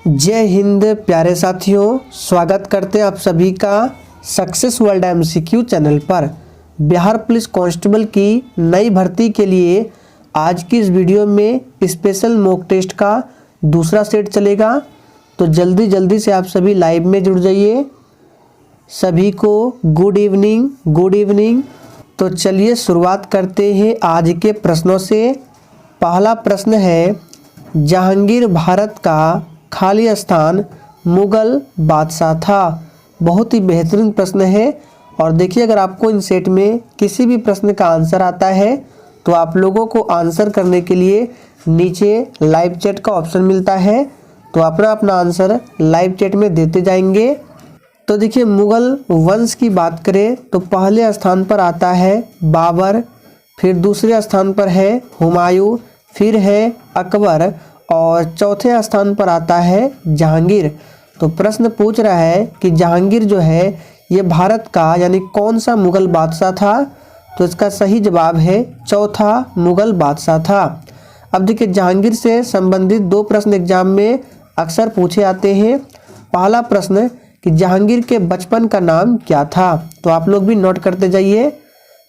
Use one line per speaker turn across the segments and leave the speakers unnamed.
जय हिंद प्यारे साथियों, स्वागत करते हैं आप सभी का सक्सेस वर्ल्ड एमसीक्यू चैनल पर। बिहार पुलिस कांस्टेबल की नई भर्ती के लिए आज की इस वीडियो में स्पेशल मॉक टेस्ट का दूसरा सेट चलेगा, तो जल्दी से आप सभी लाइव में जुड़ जाइए। सभी को गुड इवनिंग। तो चलिए शुरुआत करते हैं आज के प्रश्नों से। पहला प्रश्न है, जहांगीर भारत का खाली स्थान मुगल बादशाह था। बहुत ही बेहतरीन प्रश्न है। और देखिए, अगर आपको इन सेट में किसी भी प्रश्न का आंसर आता है तो आप लोगों को आंसर करने के लिए नीचे लाइव चैट का ऑप्शन मिलता है, तो अपना आंसर लाइव चैट में देते जाएंगे। तो देखिए, मुगल वंश की बात करें तो पहले स्थान पर आता है बाबर, फिर दूसरे स्थान पर है हुमायूं, फिर है अकबर और चौथे स्थान पर आता है जहांगीर। तो प्रश्न पूछ रहा है कि जहांगीर जो है ये भारत का यानी कौन सा मुगल बादशाह था, तो इसका सही जवाब है चौथा मुगल बादशाह था। अब देखिए, जहांगीर से संबंधित दो प्रश्न एग्जाम में अक्सर पूछे आते हैं। पहला प्रश्न कि जहांगीर के बचपन का नाम क्या था, तो आप लोग भी नोट करते जाइए।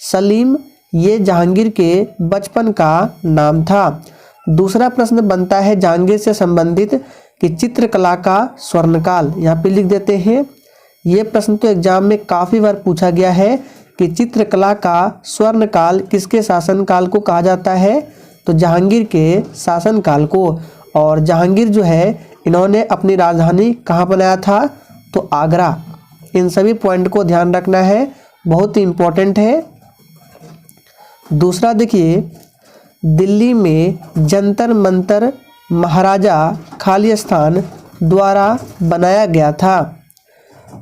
सलीम ये जहांगीर के बचपन का नाम था। दूसरा प्रश्न बनता है जहांगीर से संबंधित कि चित्रकला का स्वर्णकाल, यहाँ पे लिख देते हैं। ये प्रश्न तो एग्जाम में काफ़ी बार पूछा गया है कि चित्रकला का स्वर्णकाल किसके शासनकाल को कहा जाता है, तो जहांगीर के शासनकाल को। और जहांगीर जो है इन्होंने अपनी राजधानी कहाँ बनाया था, तो आगरा। इन सभी पॉइंट को ध्यान रखना है, बहुत ही इम्पोर्टेंट है। दूसरा देखिए, दिल्ली में जंतर मंतर महाराजा खालिस्तान द्वारा बनाया गया था।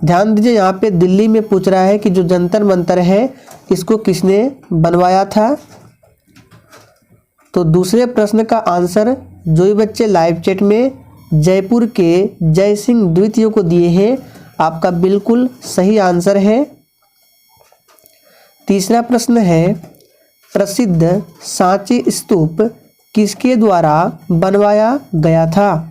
ध्यान दीजिए, यहाँ पे दिल्ली में पूछ रहा है कि जो जंतर मंतर है इसको किसने बनवाया था। तो दूसरे प्रश्न का आंसर जो भी बच्चे लाइव चैट में जयपुर के जय सिंह द्वितीय को दिए हैं, आपका बिल्कुल सही आंसर है। तीसरा प्रश्न है, प्रसिद्ध सांची स्तूप किसके द्वारा बनवाया गया था।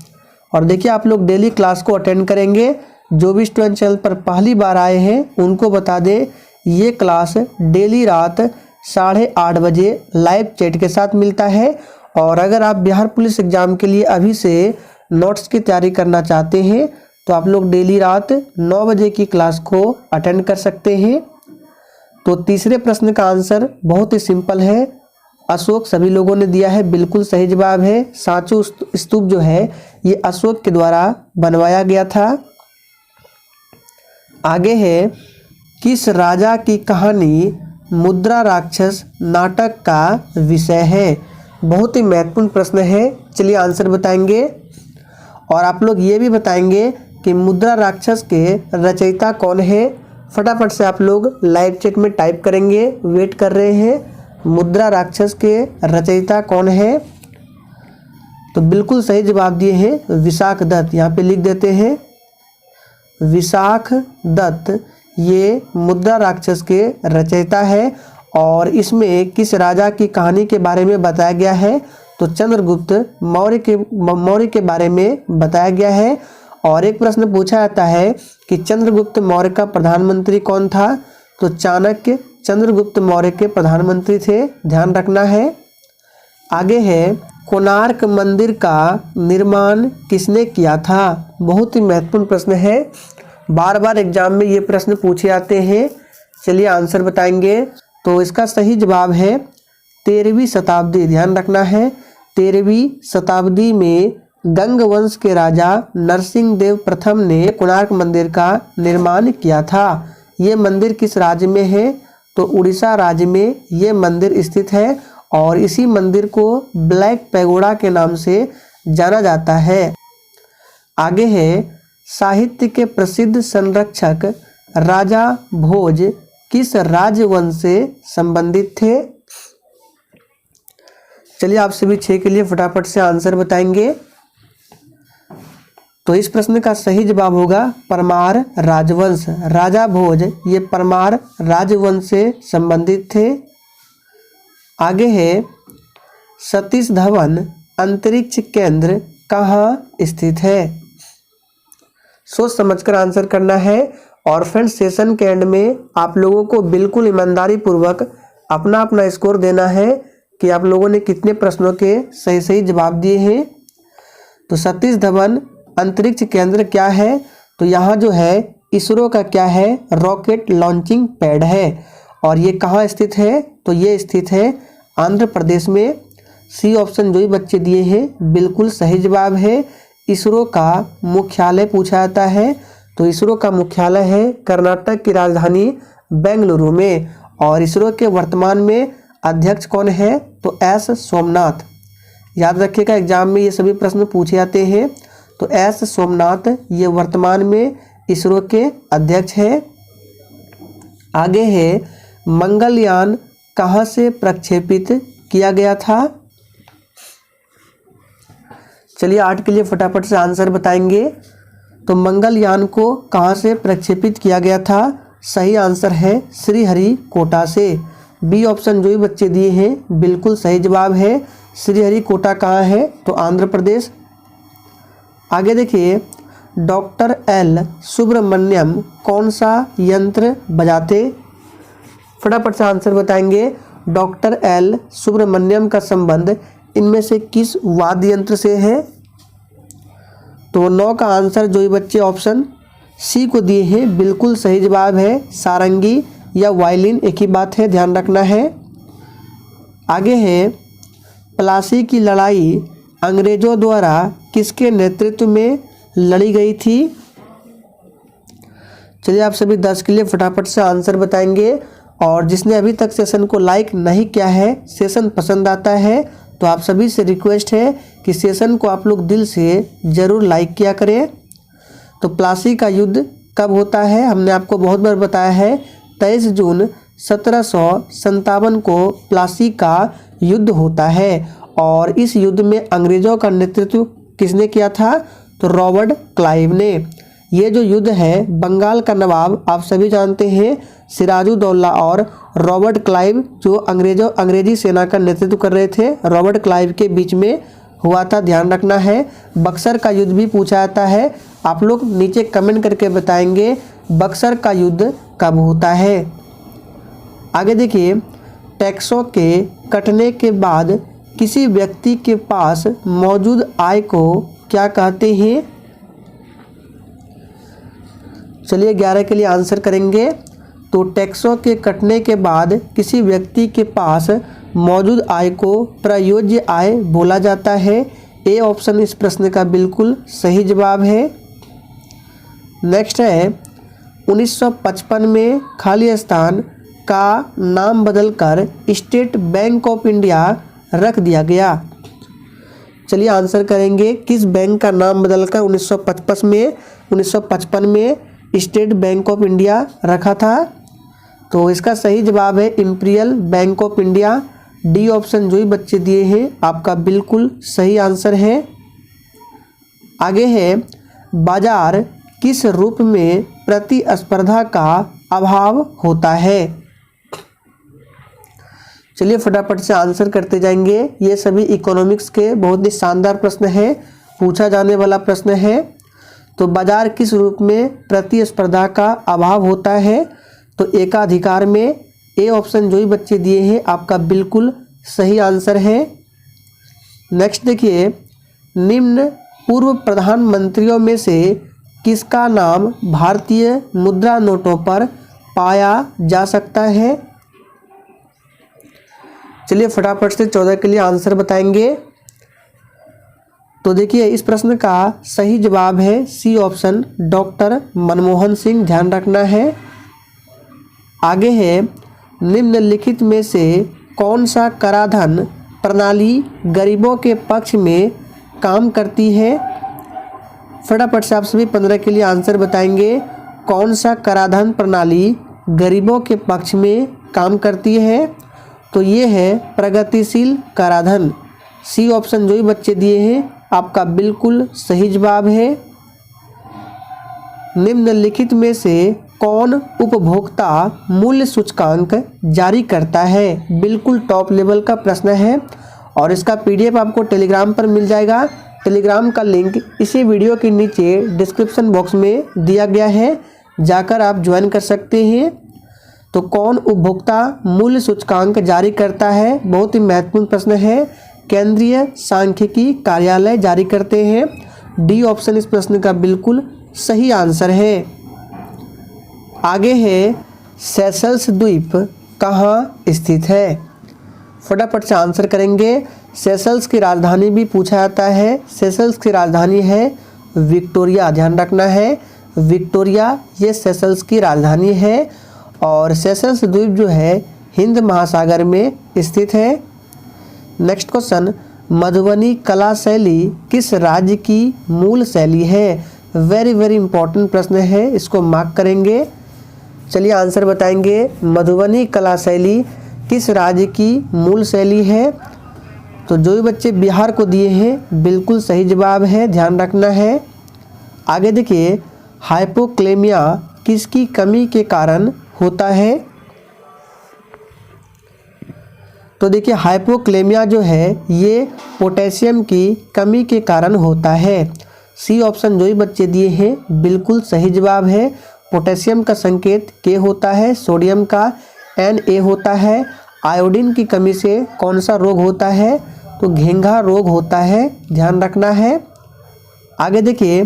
और देखिए, आप लोग डेली क्लास को अटेंड करेंगे। जो भी स्टूडेंट चैनल पर पहली बार आए हैं उनको बता दें, ये क्लास डेली रात 8:30 बजे लाइव चैट के साथ मिलता है। और अगर आप बिहार पुलिस एग्जाम के लिए अभी से नोट्स की तैयारी करना चाहते हैं तो आप लोग डेली रात 9 बजे की क्लास को अटेंड कर सकते हैं। तो तीसरे प्रश्न का आंसर बहुत ही सिंपल है, अशोक सभी लोगों ने दिया है, बिल्कुल सही जवाब है। सांची स्तूप जो है ये अशोक के द्वारा बनवाया गया था। आगे है, किस राजा की कहानी मुद्रा राक्षस नाटक का विषय है। बहुत ही महत्वपूर्ण प्रश्न है, चलिए आंसर बताएंगे। और आप लोग ये भी बताएंगे कि मुद्रा राक्षस के रचयिता कौन है। फटाफट से आप लोग लाइव चैट में टाइप करेंगे, वेट कर रहे हैं। मुद्रा राक्षस के रचयिता कौन है, तो बिल्कुल सही जवाब दिए हैं विशाख दत्त। यहाँ पे लिख देते हैं विशाख दत्त, ये मुद्रा राक्षस के रचयिता है। और इसमें किस राजा की कहानी के बारे में बताया गया है, तो चंद्रगुप्त मौर्य के बारे में बताया गया है। और एक प्रश्न पूछा जाता है कि चंद्रगुप्त मौर्य का प्रधानमंत्री कौन था, तो चाणक्य चंद्रगुप्त मौर्य के प्रधानमंत्री थे, ध्यान रखना है। आगे है, कोणार्क मंदिर का निर्माण किसने किया था। बहुत ही महत्वपूर्ण प्रश्न है, बार बार एग्जाम में ये प्रश्न पूछे जाते हैं। चलिए आंसर बताएंगे। तो इसका सही जवाब है 13वीं शताब्दी, ध्यान रखना है। 13वीं शताब्दी में गंग वंश के राजा नरसिंह देव प्रथम ने कोणार्क मंदिर का निर्माण किया था। ये मंदिर किस राज्य में है, तो उड़ीसा राज्य में ये मंदिर स्थित है। और इसी मंदिर को ब्लैक पैगोडा के नाम से जाना जाता है। आगे है, साहित्य के प्रसिद्ध संरक्षक राजा भोज किस राजवंश से संबंधित थे। चलिए आप सभी 6 के लिए फटाफट से आंसर बताएंगे। तो इस प्रश्न का सही जवाब होगा परमार राजवंश। राजा भोज ये परमार राजवंश से संबंधित थे। आगे है, सतीश धवन अंतरिक्ष केंद्र कहाँ स्थित है। सोच समझकर आंसर करना है। और फ्रेंड्स सेशन के एंड में आप लोगों को बिल्कुल ईमानदारी पूर्वक अपना अपना स्कोर देना है कि आप लोगों ने कितने प्रश्नों के सही सही जवाब दिए हैं। तो सतीश धवन अंतरिक्ष केंद्र क्या है? तो यहाँ जो है इसरो का क्या है? रॉकेट लॉन्चिंग पैड है। और ये कहाँ स्थित है? तो ये स्थित है आंध्र प्रदेश में। सी ऑप्शन जो ही बच्चे दिए हैं बिल्कुल सही जवाब है। इसरो का मुख्यालय पूछा जाता है, तो इसरो का मुख्यालय है कर्नाटक की राजधानी बेंगलुरु में। और इसरो के वर्तमान में अध्यक्ष कौन है? तो एस सोमनाथ। याद रखिएगा एग्जाम में ये सभी प्रश्न पूछे जाते हैं। तो एस सोमनाथ ये वर्तमान में इसरो के अध्यक्ष हैं। आगे है मंगलयान कहाँ से प्रक्षेपित किया गया था? चलिए 8 के लिए फटाफट से आंसर बताएंगे। तो मंगलयान को कहाँ से प्रक्षेपित किया गया था? सही आंसर है श्रीहरिकोटा से। बी ऑप्शन जो भी बच्चे दिए हैं बिल्कुल सही जवाब है। श्रीहरिकोटा कहाँ है? तो आंध्र प्रदेश। आगे देखिए डॉक्टर एल सुब्रमण्यम कौन सा यंत्र बजाते? फटाफट से आंसर बताएंगे। डॉक्टर एल सुब्रमण्यम का संबंध इनमें से किस वाद्य यंत्र से है? तो 9 का आंसर जो ही बच्चे ऑप्शन सी को दिए हैं बिल्कुल सही जवाब है। सारंगी या वायलिन एक ही बात है, ध्यान रखना है। आगे है प्लासी की लड़ाई अंग्रेजों द्वारा किसके नेतृत्व में लड़ी गई थी? चलिए आप सभी 10 के लिए फटाफट से आंसर बताएंगे। और जिसने अभी तक सेशन को लाइक नहीं किया है, सेशन पसंद आता है तो आप सभी से रिक्वेस्ट है कि सेशन को आप लोग दिल से ज़रूर लाइक किया करें। तो प्लासी का युद्ध कब होता है? हमने आपको बहुत बार बताया है 23 जून 1757 को प्लासी का युद्ध होता है। और इस युद्ध में अंग्रेज़ों का नेतृत्व किसने किया था? तो रॉबर्ट क्लाइव ने। ये जो युद्ध है बंगाल का नवाब आप सभी जानते हैं सिराजुद्दौला और रॉबर्ट क्लाइव जो अंग्रेजी सेना का नेतृत्व कर रहे थे, रॉबर्ट क्लाइव के बीच में हुआ था, ध्यान रखना है। बक्सर का युद्ध भी पूछा जाता है। आप लोग नीचे कमेंट करके बताएंगे बक्सर का युद्ध कब होता है। आगे देखिए टैक्सों के कटने के बाद किसी व्यक्ति के पास मौजूद आय को क्या कहते हैं? चलिए 11 के लिए आंसर करेंगे। तो टैक्सों के कटने के बाद किसी व्यक्ति के पास मौजूद आय को प्रयोज्य आय बोला जाता है। ए ऑप्शन इस प्रश्न का बिल्कुल सही जवाब है। नेक्स्ट है 1955 में खाली स्थान का नाम बदलकर स्टेट बैंक ऑफ इंडिया रख दिया गया। चलिए आंसर करेंगे किस बैंक का नाम बदलकर 1955 में स्टेट बैंक ऑफ इंडिया रखा था? तो इसका सही जवाब है imperial bank of India. D option जो ही बच्चे दिए हैं आपका बिल्कुल सही आंसर है। आगे है बाजार किस रूप में प्रतिस्पर्धा का अभाव होता है? चलिए फटाफट से आंसर करते जाएंगे। ये सभी इकोनॉमिक्स के बहुत ही शानदार प्रश्न है, पूछा जाने वाला प्रश्न है। तो बाजार किस रूप में प्रतिस्पर्धा का अभाव होता है? तो एकाधिकार में। ए ऑप्शन जो ही बच्चे दिए हैं आपका बिल्कुल सही आंसर है। नेक्स्ट देखिए निम्न पूर्व प्रधानमंत्रियों में से किसका नाम भारतीय मुद्रा नोटों पर पाया जा सकता है? चलिए फटाफट से 14 के लिए आंसर बताएंगे। तो देखिए इस प्रश्न का सही जवाब है C option doctor Manmohan Singh, ध्यान रखना है। आगे है निम्नलिखित में से कौन सा कराधान प्रणाली गरीबों के पक्ष में काम करती है? फटाफट से आप सभी 15 के लिए आंसर बताएंगे। कौन सा कराधान प्रणाली गरीबों के पक्ष में काम करती है? तो ये है प्रगतिशील कराधान। सी ऑप्शन जो ही बच्चे दिए हैं आपका बिल्कुल सही जवाब है। निम्नलिखित में से कौन उपभोक्ता मूल्य सूचकांक जारी करता है? बिल्कुल टॉप लेवल का प्रश्न है और इसका पीडीएफ आपको टेलीग्राम पर मिल जाएगा। टेलीग्राम का लिंक इसी वीडियो के नीचे डिस्क्रिप्शन बॉक्स में दिया गया है, जाकर आप ज्वाइन कर सकते हैं। तो कौन उपभोक्ता मूल्य सूचकांक जारी करता है? बहुत ही महत्वपूर्ण प्रश्न है। केंद्रीय सांख्यिकी कार्यालय जारी करते हैं। डी ऑप्शन इस प्रश्न का बिल्कुल सही आंसर है। आगे है, सेशल्स द्वीप कहाँ स्थित है? फटाफट से आंसर करेंगे। सेशल्स की राजधानी भी पूछा जाता है। सेशल्स की राजधानी है विक्टोरिया, ध्यान रखना है, विक्टोरिया ये सेशल्स की राजधानी है। और सेशल्स द्वीप जो है हिंद महासागर में स्थित है। नेक्स्ट क्वेश्चन, मधुबनी कला शैली किस राज्य की मूल शैली है? वेरी वेरी इंपॉर्टेंट प्रश्न है, इसको मार्क करेंगे। चलिए आंसर बताएंगे। मधुबनी कला शैली किस राज्य की मूल शैली है? तो जो भी बच्चे बिहार को दिए हैं बिल्कुल सही जवाब है, ध्यान रखना है। आगे देखिए, हाइपोक्लेमिया किसकी कमी के कारण होता है? तो देखिए, हाइपोक्लेमिया जो है ये पोटेशियम की कमी के कारण होता है। सी ऑप्शन जो भी बच्चे दिए हैं बिल्कुल सही जवाब है। पोटेशियम का संकेत के होता है, सोडियम का Na होता है। आयोडीन की कमी से कौन सा रोग होता है? तो घेंघा रोग होता है, ध्यान रखना है। आगे देखिए,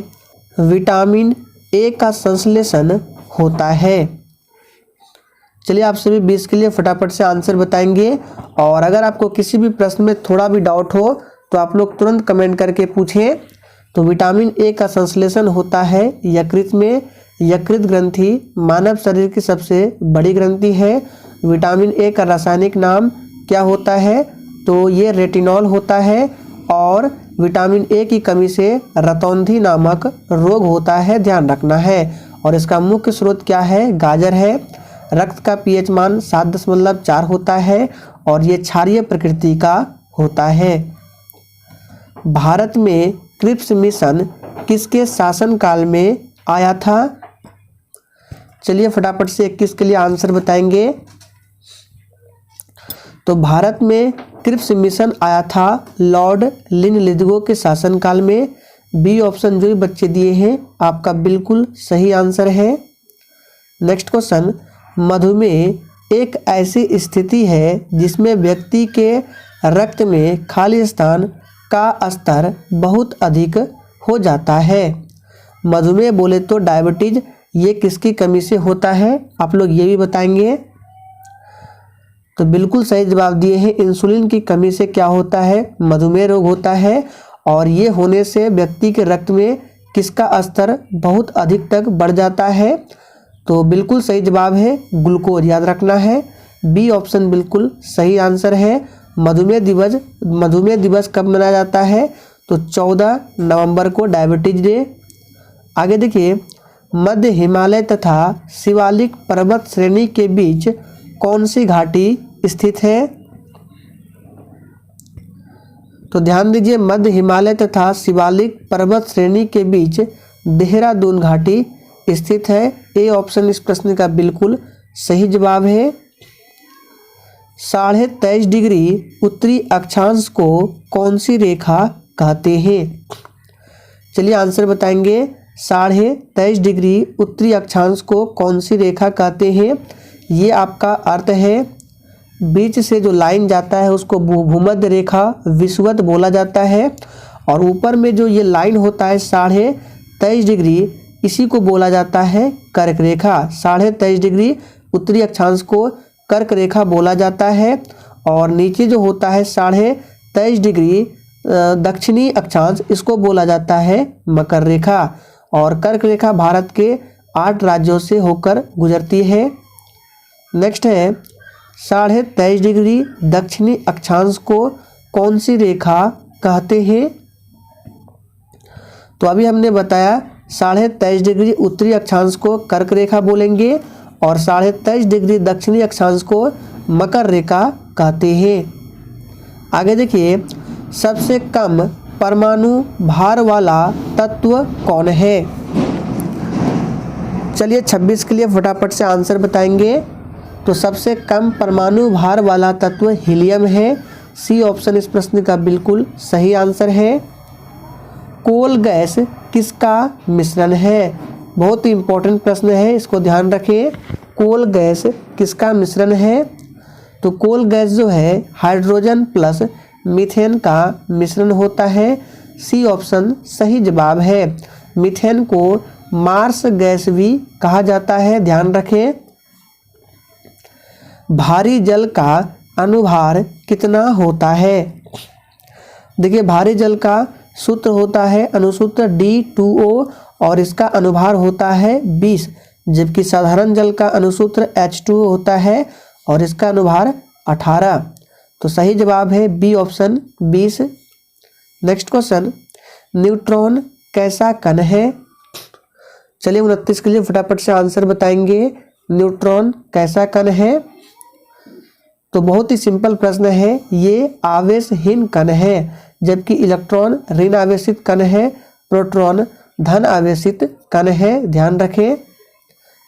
विटामिन ए का संश्लेषण होता है। चलिए आप सभी 20 के लिए फटाफट से आंसर बताएंगे। और अगर आपको किसी भी प्रश्न में थोड़ा भी डाउट हो तो आप लोग तुरंत कमेंट करके पूछें। तो विटामिन ए का संश्लेषण होता है यकृत में। यकृत ग्रंथि मानव शरीर की सबसे बड़ी ग्रंथि है। विटामिन ए का रासायनिक नाम क्या होता है? तो ये रेटिनॉल होता है। और विटामिन ए की कमी से रतौंधी नामक रोग होता है, ध्यान रखना है। और इसका मुख्य स्रोत क्या है? गाजर है। रक्त का पीएच मान 7.4 होता है और ये क्षारीय प्रकृति का होता है। भारत में क्रिप्स मिशन किसके शासनकाल में आया था? चलिए फटाफट से 21 के लिए आंसर बताएंगे। तो भारत में क्रिप्स मिशन आया था लॉर्ड लिनलिथगो के शासनकाल में। बी ऑप्शन जो भी बच्चे दिए हैं आपका बिल्कुल सही आंसर है। नेक्स्ट क्वेश्चन, मधुमेह एक ऐसी स्थिति है जिसमें व्यक्ति के रक्त में खाली स्थान का स्तर बहुत अधिक हो जाता है। मधुमेह बोले तो डायबिटीज, ये किसकी कमी से होता है? आप लोग ये भी बताएंगे। तो बिल्कुल सही जवाब दिए हैं। इंसुलिन की कमी से क्या होता है? मधुमेह रोग होता है। और ये होने से व्यक्ति के रक्त में किसका स्तर बहुत अधिक तक बढ़ जाता है? तो बिल्कुल सही जवाब है ग्लूकोज, याद रखना है। बी ऑप्शन बिल्कुल सही आंसर है। मधुमेह दिवस कब मनाया जाता है? तो 14 नवंबर को, डायबिटीज डे। आगे देखिए, मध्य हिमालय तथा शिवालिक पर्वत श्रेणी के बीच कौन सी घाटी स्थित है? तो ध्यान दीजिए, मध्य हिमालय तथा शिवालिक पर्वत श्रेणी के बीच देहरादून घाटी स्थित है। ए ऑप्शन इस प्रश्न का बिल्कुल सही जवाब है। 23.5 डिग्री उत्तरी अक्षांश को कौन सी रेखा कहते हैं? चलिए आंसर बताएंगे। 23.5 डिग्री उत्तरी अक्षांश को कौन सी रेखा कहते हैं? ये आपका अर्थ है बीच से जो लाइन जाता है उसको भूमध्य रेखा विषुवत बोला जाता है। और ऊपर में जो ये लाइन होता है 23.5 डिग्री, इसी को बोला जाता है कर्क रेखा। 23.5 डिग्री उत्तरी अक्षांश को कर्क रेखा बोला जाता है। और नीचे जो होता है 23.5 डिग्री दक्षिणी अक्षांश, इसको बोला जाता है मकर रेखा। और कर्क रेखा भारत के 8 राज्यों से होकर गुजरती है। नेक्स्ट है, 23.5 डिग्री दक्षिणी अक्षांश को कौन सी रेखा कहते हैं? तो अभी हमने बताया 23.5 डिग्री उत्तरी अक्षांश को कर्क रेखा बोलेंगे और 23.5 डिग्री दक्षिणी अक्षांश को मकर रेखा कहते हैं। आगे देखिए, सबसे कम परमाणु भार वाला तत्व कौन है? चलिए 26 के लिए फटाफट से आंसर बताएंगे। तो सबसे कम परमाणु भार वाला तत्व हीलियम है। सी ऑप्शन इस प्रश्न का बिल्कुल सही आंसर है। कोल गैस किसका मिश्रण है? बहुत ही इंपॉर्टेंट प्रश्न है, इसको ध्यान रखें। कोल गैस किसका मिश्रण है? तो कोल गैस जो है हाइड्रोजन प्लस मीथेन का मिश्रण होता है। सी ऑप्शन सही जवाब है। मीथेन को मार्स गैस भी कहा जाता है, ध्यान रखें। भारी जल का अनुभार कितना होता है? देखिए, भारी जल का सूत्र होता है अनुसूत्र D2O और इसका अनुभार होता है 20, जबकि साधारण जल का अनुसूत्र H2O होता है और इसका अनुभार 18। तो सही जवाब है B option 20। Next question, neutron कैसा कण है? चलिए 29 के लिए फटाफट से आंसर बताएंगे। न्यूट्रॉन कैसा कण है? तो बहुत ही सिंपल प्रश्न है, ये आवेशहीन कण है, जबकि इलेक्ट्रॉन ऋण आवेशित कण है, प्रोटॉन धन आवेशित कण है, ध्यान रखें।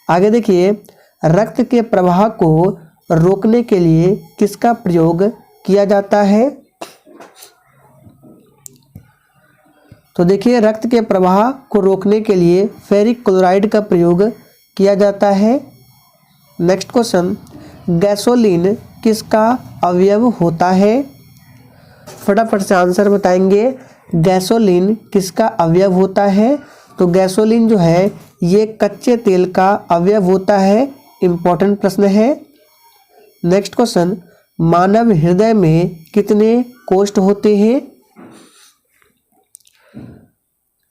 आगे देखिए, रक्त के प्रवाह को रोकने के लिए किसका प्रयोग किया जाता है? तो देखिए, रक्त के प्रवाह को रोकने के लिए फेरिक क्लोराइड का प्रयोग किया जाता है। नेक्स्ट क्वेश्चन, गैसोलीन किसका अवयव होता है? फटाफट से आंसर बताएंगे। गैसोलीन किसका अवयव होता है? तो गैसोलीन जो है ये कच्चे तेल का अवयव होता है, इंपॉर्टेंट प्रश्न है। नेक्स्ट क्वेश्चन, मानव हृदय में कितने कोष्ठ होते हैं?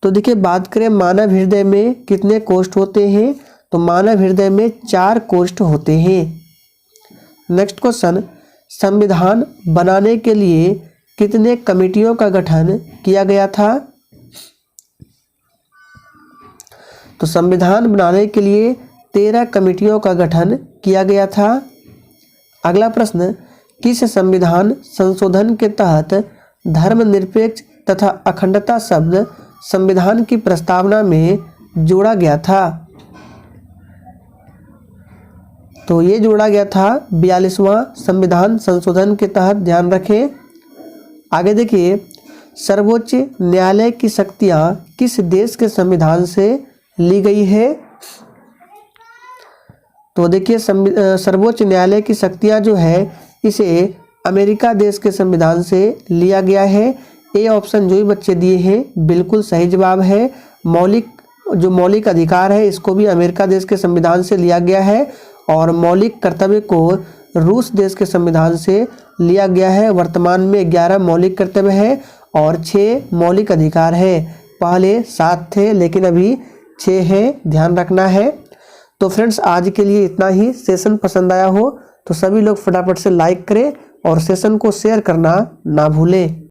तो देखिए, बात करें मानव हृदय में कितने कोष्ठ होते हैं, तो मानव हृदय में 4 कोष्ठ होते हैं। नेक्स्ट क्वेश्चन, संविधान बनाने के लिए कितने कमेटियों का गठन किया गया था? तो संविधान बनाने के लिए 13 कमेटियों का गठन किया गया था। अगला प्रश्न, किस संविधान संशोधन के तहत धर्मनिरपेक्ष तथा अखंडता शब्द संविधान की प्रस्तावना में जोड़ा गया था? तो ये जोड़ा गया था 42वां संविधान संशोधन के तहत, ध्यान रखें। आगे देखिए, सर्वोच्च न्यायालय की शक्तियां किस देश के संविधान से ली गई है? तो देखिए, सर्वोच्च न्यायालय की शक्तियां जो है इसे अमेरिका देश के संविधान से लिया गया है। ए ऑप्शन जो भी बच्चे दिए हैं बिल्कुल सही जवाब है। मौलिक अधिकार है इसको भी अमेरिका देश के संविधान से लिया गया है, और मौलिक कर्तव्य को रूस देश के संविधान से लिया गया है। वर्तमान में 11 मौलिक कर्तव्य है और 6 मौलिक अधिकार है। पहले 7 थे लेकिन अभी 6 है, ध्यान रखना है। तो फ्रेंड्स, आज के लिए इतना ही। सेशन पसंद आया हो तो सभी लोग फटाफट से लाइक करें और सेशन को शेयर करना ना भूलें।